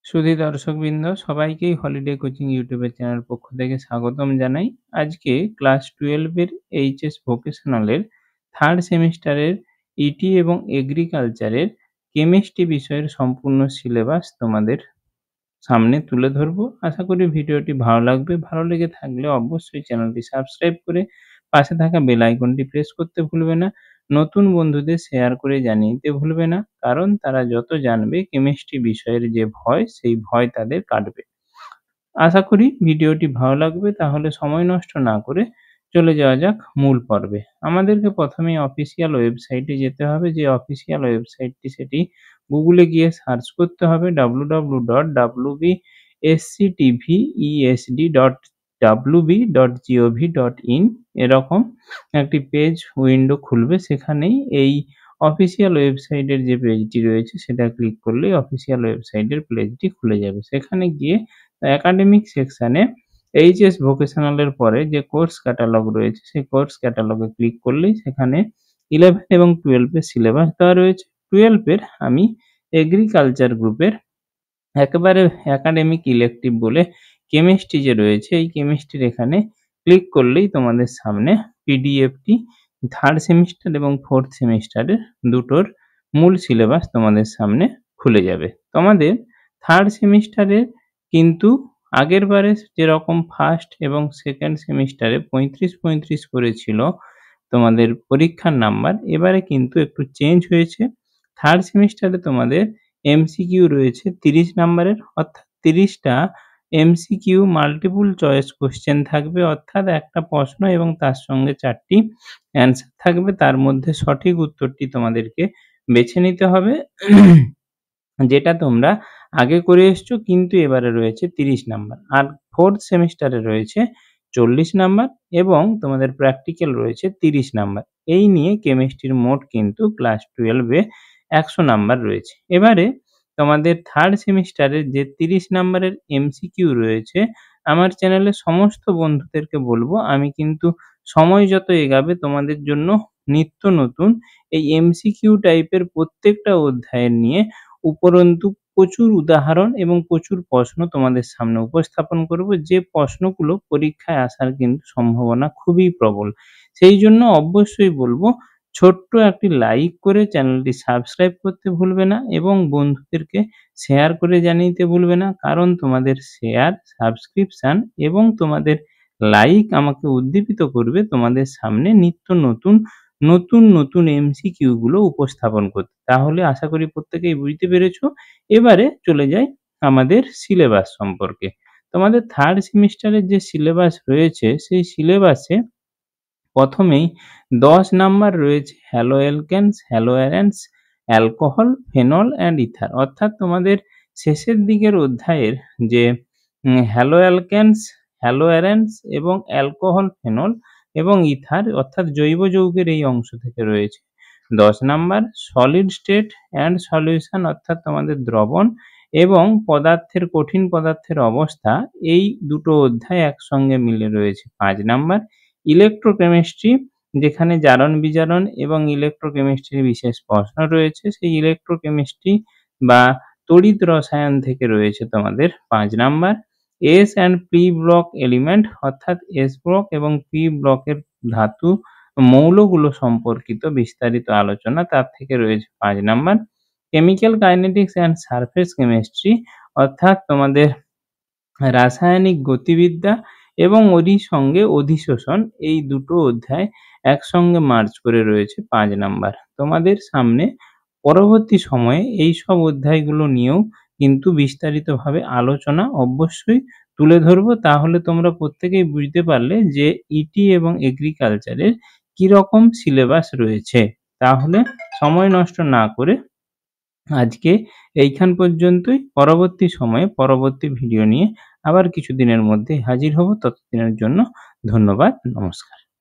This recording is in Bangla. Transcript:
সুধী দর্শকবৃন্দ সবাইকেই হলিডে কোচিং ইউটিউবের চ্যানেল পক্ষ থেকে স্বাগতম জানাই। আজকে ক্লাস 12 এর এইচএস ভোকেশনালের থার্ড সেমিস্টারের ইটি এবং এগ্রিকালচারের কেমিস্ট্রি বিষয়ের সম্পূর্ণ সিলেবাস তোমাদের সামনে তুলে ধরবো। আশা করি ভিডিওটি ভালো লাগবে। ভালো লেগে থাকলে অবশ্যই চ্যানেলটি সাবস্ক্রাইব করে পাশে থাকা বেল আইকনটি প্রেস করতে ভুলবে না। নতুন বন্ধুদের শেয়ার করে জানিয়ে দিতে ভুলবে না, কারণ তারা যত জানবে কেমিস্ট্রি বিষয়ের যে ভয়, সেই ভয় তাদের কাটবে। আশা করি ভিডিওটি ভালো লাগবে। তাহলে সময় নষ্ট না করে চলে যাওয়া যাক মূল পর্বে। আমাদেরকে প্রথমেই অফিসিয়াল ওয়েবসাইটে যেতে হবে। যে অফিসিয়াল ওয়েবসাইটটি সেটি গুগলে গিয়ে সার্চ করতে হবে www.wbsctvesd.wb.gov.in। এরকম একটি পেজ উইন্ডো খুলবে। সেখানেই এই অফিসিয়াল ওয়েবসাইটের যে পেজটি রয়েছে সেটা ক্লিক করলেই অফিসিয়াল ওয়েবসাইটের পেজটি খুলে যাবে। সেখানে গিয়ে একাডেমিক সেকশনে এইচএস ভোকেশনালের পরে যে কোর্স ক্যাটালগ রয়েছে সেই কোর্স ক্যাটালগে ক্লিক করলেই সেখানে 11 এবং 12 এর সিলেবাস দেওয়া রয়েছে। 12 এর আমি এগ্রিকালচার গ্রুপের একেবারে একাডেমিক ইলেকটিভ বলে কেমিস্ট্রি যে রয়েছে, এই কেমিস্ট্রির এখানে ক্লিক করলেই তোমাদের সামনে পিডিএফটি থার্ড সেমিস্টার এবং ফোর্থ সেমিস্টারের দুটোর মূল সিলেবাস তোমাদের সামনে খুলে যাবে। তোমাদের থার্ড সেমিস্টারের কিন্তু আগের বারে যেরকম ফার্স্ট এবং সেকেন্ড সেমিস্টারে 35 করে ছিল তোমাদের পরীক্ষার নাম্বার, এবারে কিন্তু একটু চেঞ্জ হয়েছে। থার্ড সেমিস্টারে তোমাদের এমসিকিউ রয়েছে 30 নাম্বারের, অর্থাৎ 30টা এমসিকিউ মাল্টিপল চয়েস কোশ্চেন থাকবে, অর্থাৎ একটা প্রশ্ন এবং তার সঙ্গে 4টি অ্যান্সার থাকবে। তার মধ্যে সঠিক উত্তরটি তোমাদেরকে বেছে নিতে হবে, যেটা তোমরা আগে করে এসছো, কিন্তু এবারে রয়েছে 30 নাম্বার। আর ফোর্থ সেমিস্টারে রয়েছে 40 নাম্বার এবং তোমাদের প্র্যাকটিক্যাল রয়েছে 30 নাম্বার। এই নিয়ে কেমিস্ট্রির মোট কিন্তু ক্লাস 12 এ 100 নাম্বার রয়েছে। এবারে তোমাদের থার্ড সেমিস্টারের যে 30 নাম্বারের এমসিকিউ রয়েছে, আমার চ্যানেলে সমস্ত বন্ধুদেরকে বলবো, আমি কিন্তু সময় যত এগাবে তোমাদের জন্য নিত্য নতুন এই এমসিকিউ টাইপের প্রত্যেকটা অধ্যায়ের নিয়ে উপরন্তু প্রচুর উদাহরণ এবং প্রচুর প্রশ্ন তোমাদের সামনে উপস্থাপন করব, যে প্রশ্নগুলো পরীক্ষায় আসার কিন্তু সম্ভাবনা খুবই প্রবল। সেই জন্য অবশ্যই বলবো, ছোট্ট একটি লাইক করে চ্যানেলটি সাবস্ক্রাইব করতে ভুলবে না এবং বন্ধুদেরকে শেয়ার করে জানিয়ে দিতে ভুলবে না, কারণ তোমাদের শেয়ার, সাবস্ক্রিপশন এবং তোমাদের লাইক আমাকে উদ্দীপিত করবে তোমাদের সামনে নিত্য নতুন এমসিকিউ গুলো উপস্থাপন করতে। তাহলে আশা করি প্রত্যেকেই বুঝতে পেরেছো। এবারে চলে যাই আমাদের সিলেবাস সম্পর্কে। তোমাদের থার্ড সেমিস্টারের যে সিলেবাস রয়েছে, সেই সিলেবাসে প্রথমেই 10 নাম্বার রয়েছে haloalkanes, haloarenes, alcohol, phenol and ether. অর্থাৎ তোমাদের শেষের দিকের অধ্যায়ের যে হ্যালো অ্যালকেনস, হ্যালো অ্যারেন্স এবং অ্যালকোহল, ফেনল এবং ইথার অর্থাৎ জৈব যৌগের এই অংশ থেকে রয়েছে 10 number. Solid state and solution অর্থাৎ তোমাদের দ্রবণ এবং পদার্থের, কঠিন পদার্থের অবস্থা, এই দুটো অধ্যায় একসঙ্গে মিলে রয়েছে 5 নাম্বার। ইলেকট্রোকেমিস্ট্রি, যেখানে জারণ বিজারণ এবং ইলেকট্রোকেমিস্ট্রির বিশেষ প্রশ্ন রয়েছে, সেই ইলেকট্রোকেমিস্ট্রি বা তড়িৎ রসায়ন থেকে রয়েছে তোমাদের 5 number. S and P block element অর্থাৎ এস ব্লক এবং পি ব্লকের ধাতু মৌলগুলো সম্পর্কিত বিস্তারিত আলোচনা, তার থেকে রয়েছে 5 number. Chemical kinetics and surface chemistry অর্থাৎ তোমাদের রাসায়নিক গতিবিদ্যা এবং ওরই সঙ্গে অধিশোষণ, এই দুটো অধ্যায় একসঙ্গে মার্জ করে রয়েছে 5 নাম্বার। তোমাদের সামনে পরবর্তী সময়ে এই সব অধ্যায়গুলো নিয়েও কিন্তু বিস্তারিতভাবে আলোচনা অবশ্যই তুলে ধরবো। তাহলে তোমরা প্রত্যেকেই বুঝতে পারলে যে ইটি এবং এগ্রিকালচারের কিরকম সিলেবাস রয়েছে। তাহলে সময় নষ্ট না করে আজকে এইখান পর্যন্তই। পরবর্তী সময়ে পরবর্তী ভিডিও নিয়ে আবার কিছুদিনের মধ্যে হাজির হব। ততদিনের জন্য ধন্যবাদ, নমস্কার।